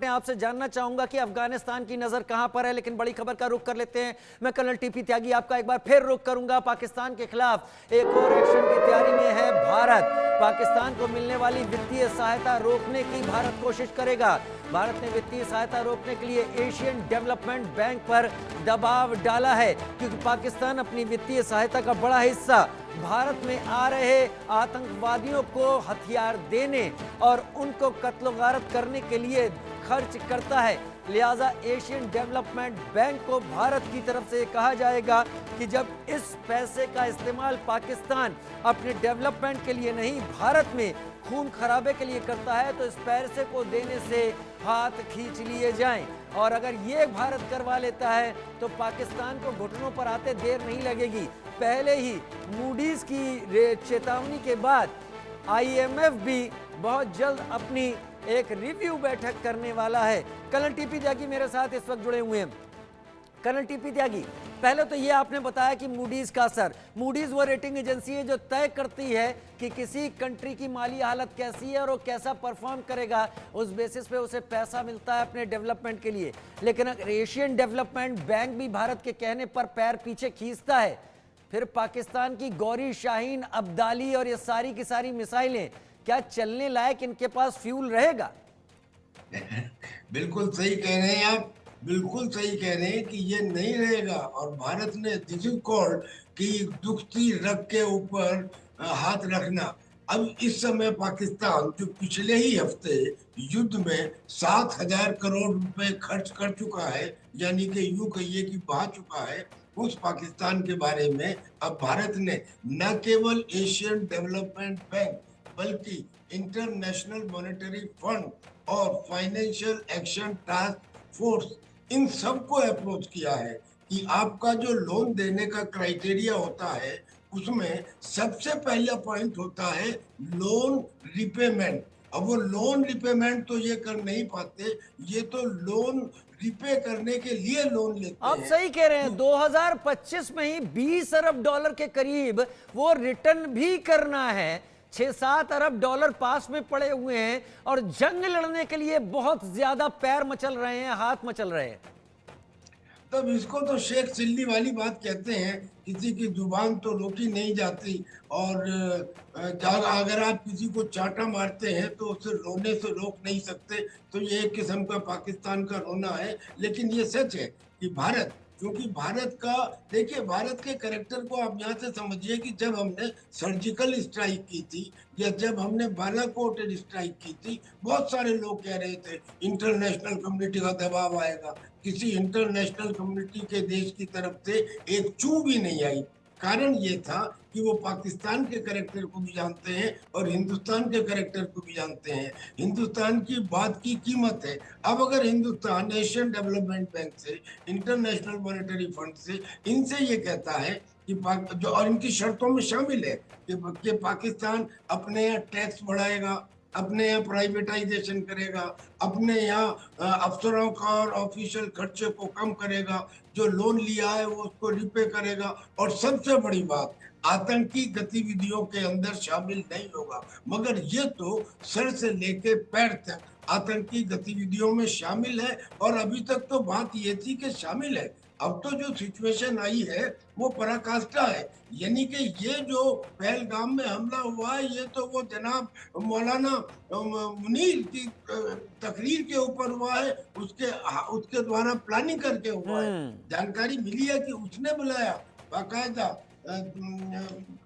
मैं आपसे जानना चाहूंगा कि अफगानिस्तान की नजर कहां पर है, लेकिन बड़ी खबर का रुख कर लेते हैं। मैं कर्नल टीपी त्यागी आपका एक बार फिर रुख करूंगा। पाकिस्तान के खिलाफ एक और एक्शन की तैयारी में है भारत। पाकिस्तान को मिलने वाली वित्तीय सहायता रोकने की भारत कोशिश करेगा। भारत ने वित्तीय सहायता रोकने के लिए एशियन डेवलपमेंट बैंक पर दबाव डाला है, क्योंकि पाकिस्तान अपनी वित्तीय सहायता का बड़ा हिस्सा भारत में आ रहे आतंकवादियों को हथियार देने और उनको कत्ल गारत करने के लिए खर्च करता है। लिहाजा एशियन डेवलपमेंट बैंक को भारत की तरफ से कहा जाएगा कि जब इस पैसे का इस्तेमाल पाकिस्तान अपने डेवलपमेंट के लिए नहीं, भारत में खून खराबे के लिए करता है, तो इस पैसे को देने से हाथ खींच लिए जाएं। और अगर ये भारत करवा लेता है तो पाकिस्तान को घुटनों पर आते देर नहीं लगेगी। पहले ही मूडीज की चेतावनी के बाद IMF भी बहुत जल्द अपनी एक रिव्यू बैठक करने वाला है। कर्नल टीपी त्यागी मेरे साथ इस वक्त जुड़े हुए हैं। कर्नल टीपी त्यागी, पहले तो ये आपने बताया कि मूडीज का असर, मूडीज वो रेटिंग एजेंसी है जो तय करती है कि किसी कंट्री की माली हालत कैसी है और वो कैसा परफॉर्म करेगा, उस बेसिस पे उसे पैसा मिलता है अपने डेवलपमेंट के लिए। लेकिन अगर एशियन डेवलपमेंट बैंक भी भारत के कहने पर पैर पीछे खींचता है, फिर पाकिस्तान की गौरी शाहीन, अब्दाली और ये सारी की सारी मिसाइलें क्या चलने लायक इनके पास फ्यूल रहेगा? बिल्कुल सही कह रहे हैं आप, बिल्कुल सही कह रहे हैं कि ये नहीं रहेगा। और भारत ने दिस इज कॉल्ड कि दुखती रग के ऊपर हाथ रखना। अब इस समय पाकिस्तान जो पिछले ही हफ्ते युद्ध में 7,000 करोड़ रुपए खर्च कर चुका है, यानी कि यूं कहिए कि बहा चुका है, उस पाकिस्तान के बारे में अब भारत ने न केवल एशियन डेवलपमेंट बैंक बल्कि इंटरनेशनल मॉनेटरी फंड और फाइनेंशियल एक्शन टास्क फोर्स, इन सबको अप्रोच किया है कि आपका जो लोन देने का क्राइटेरिया होता है उसमें सबसे पहला पॉइंट होता है लोन रिपेमेंट। अब वो लोन रिपेमेंट तो ये कर नहीं पाते, ये तो लोन रिपे करने के लिए लोन लेते हैं। आप सही कह रहे हैं, 2025 में ही 20 अरब डॉलर के करीब वो रिटर्न भी करना है। 6-7 अरब डॉलर पास में पड़े हुए हैं और जंग लड़ने के लिए बहुत ज्यादा पैर मचल रहे हैं, हाथ मचल रहे हैं। तब इसको तो शेख चिल्ली वाली बात कहते हैं, किसी की जुबान तो रोकी नहीं जाती। और अगर आप किसी को चांटा मारते हैं तो उसे रोने से रोक नहीं सकते, तो ये एक किस्म का पाकिस्तान का रोना है। लेकिन ये सच है कि भारत, क्योंकि भारत का, देखिए भारत के कैरेक्टर को आप यहाँ से समझिए कि जब हमने सर्जिकल स्ट्राइक की थी या जब हमने बालाकोट स्ट्राइक की थी, बहुत सारे लोग कह रहे थे इंटरनेशनल कम्युनिटी का दबाव आएगा। किसी इंटरनेशनल कम्युनिटी के देश की तरफ से एक चू भी नहीं आई। कारण ये था कि वो पाकिस्तान के कैरेक्टर को भी जानते हैं और हिंदुस्तान के कैरेक्टर को भी जानते हैं। हिंदुस्तान की बात की कीमत है। अब अगर हिंदुस्तान एशियन डेवलपमेंट बैंक से, इंटरनेशनल मॉनेटरी फंड से, इनसे ये कहता है कि जो, और इनकी शर्तों में शामिल है कि पाकिस्तान अपने यहाँ टैक्स बढ़ाएगा, अपने यहाँ प्राइवेटाइजेशन करेगा, अपने यहाँ अफसरों का और ऑफिशियल खर्चे को कम करेगा, जो लोन लिया है वो उसको रिपे करेगा, और सबसे बड़ी बात, आतंकी गतिविधियों के अंदर शामिल नहीं होगा। मगर ये तो सर से लेके पैर तक आतंकी गतिविधियों में शामिल है, और अभी तक तो बात ये थी कि शामिल है। अब तो जो सिचुएशन आई है वो पराकाष्ठा है। यानी कि ये जो पहलगाम में हमला हुआ है, ये तो वो जनाब मौलाना मुनीर की तकरीर के ऊपर हुआ है, उसके द्वारा प्लानिंग करके हुआ है। जानकारी मिली है कि उसने बुलाया बाकायदा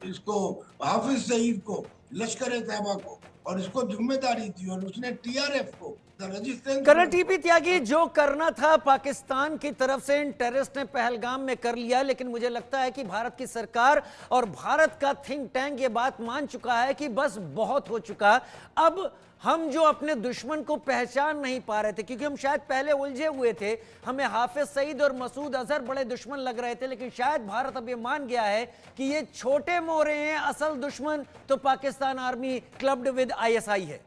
इसको, हाफिज सईद को, लश्कर तैयबा को, और इसको जिम्मेदारी थी, और उसने TRF को, कर्नल टीपी त्यागी, जो करना था पाकिस्तान की तरफ से इन टेररिस्ट ने पहलगाम में कर लिया। लेकिन मुझे लगता है कि भारत की सरकार और भारत का थिंक टैंक ये बात मान चुका है कि बस बहुत हो चुका। अब हम जो अपने दुश्मन को पहचान नहीं पा रहे थे, क्योंकि हम शायद पहले उलझे हुए थे, हमें हाफिज सईद और मसूद अजहर बड़े दुश्मन लग रहे थे, लेकिन शायद भारत अब ये मान गया है कि ये छोटे मोरे हैं, असल दुश्मन तो Pakistan army clubbed with ISI है।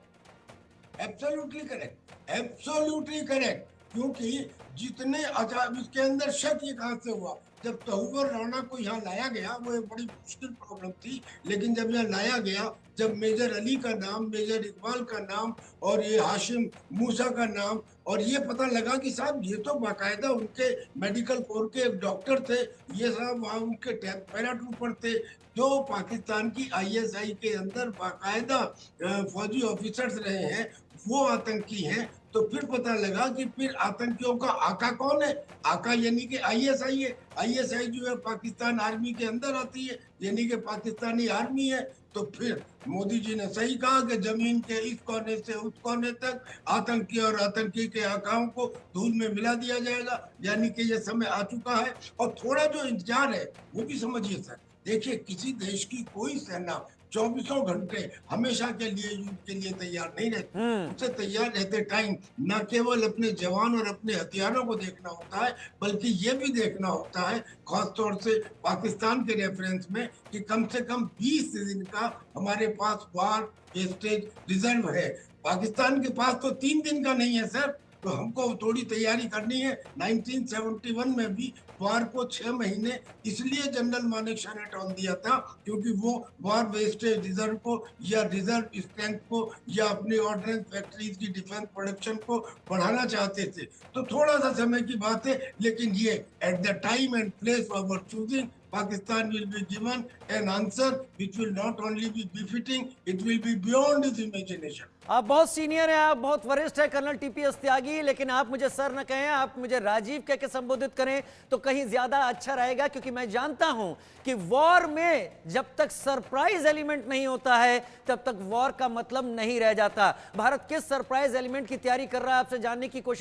Absolutely correct, absolutely correct. क्योंकि जितने, अच्छा इसके अंदर शक ये कहां से हुआ जब तहुवर राणा को यहाँ लाया गया, वो एक बड़ी मुश्किल प्रॉब्लम थी, लेकिन जब यहाँ लाया गया, जब मेजर अली का नाम, मेजर इकबाल का नाम और ये हाशिम मूसा का नाम, और ये पता लगा कि साहब ये तो बाकायदा उनके मेडिकल कोर के एक डॉक्टर थे, ये साहब वहाँ उनके पैराट्रूपर थे जो पाकिस्तान की आईएसआई के अंदर बाकायदा फौजी ऑफिसर्स रहे हैं, वो आतंकी हैं। तो फिर पता लगा कि फिर आतंकियों का आका कौन है? आका यानी कि आईएसआई है। आईएसआई जो है पाकिस्तान आर्मी के अंदर आती है, यानी कि पाकिस्तानी आर्मी है। तो फिर मोदी जी ने सही कहा कि जमीन के इस कोने से उस कोने तक आतंकी और आतंकी के आकाओं को धूल में मिला दिया जाएगा, यानी कि ये समय आ चुका है। और थोड़ा जो इंतजार है वो भी समझिए सर, देखिए किसी देश की कोई सेना 24 घंटे हमेशा के लिए युद्ध के लिए तैयार नहीं रहती। उससे तैयार रहते टाइम न केवल अपने जवान और अपने हथियारों को देखना होता है, बल्कि ये भी देखना होता है, खासतौर से पाकिस्तान के रेफरेंस में, कि कम से कम 20 दिन का हमारे पास वार वेस्टेज रिजर्व है। पाकिस्तान के पास तो 3 दिन का नहीं है सर, तो हमको थोड़ी तैयारी करनी है। 1971 में भी वार को 6 महीने इसलिए जनरल मानेकशॉ ने टाल दिया था क्योंकि वो वार वेस्टेज रिजर्व को या रिजर्व स्ट्रेंथ को या अपनी ऑर्डिनेंस फैक्ट्रीज की डिफेंस प्रोडक्शन को बढ़ाना चाहते थे। तो थोड़ा सा समय की बात है, लेकिन ये at the time and place of our choosing Pakistan will be given an answer which will not only be befitting, it will be beyond his imagination. आप बहुत सीनियर हैं, आप बहुत वरिष्ठ हैं कर्नल टीपीएस त्यागी, लेकिन आप मुझे सर न कहें, आप मुझे राजीव कह के संबोधित करें तो कहीं ज्यादा अच्छा रहेगा, क्योंकि मैं जानता हूं कि वॉर में जब तक सरप्राइज एलिमेंट नहीं होता है तब तक वॉर का मतलब नहीं रह जाता। भारत किस सरप्राइज एलिमेंट की तैयारी कर रहा है, आपसे जानने की कोशिश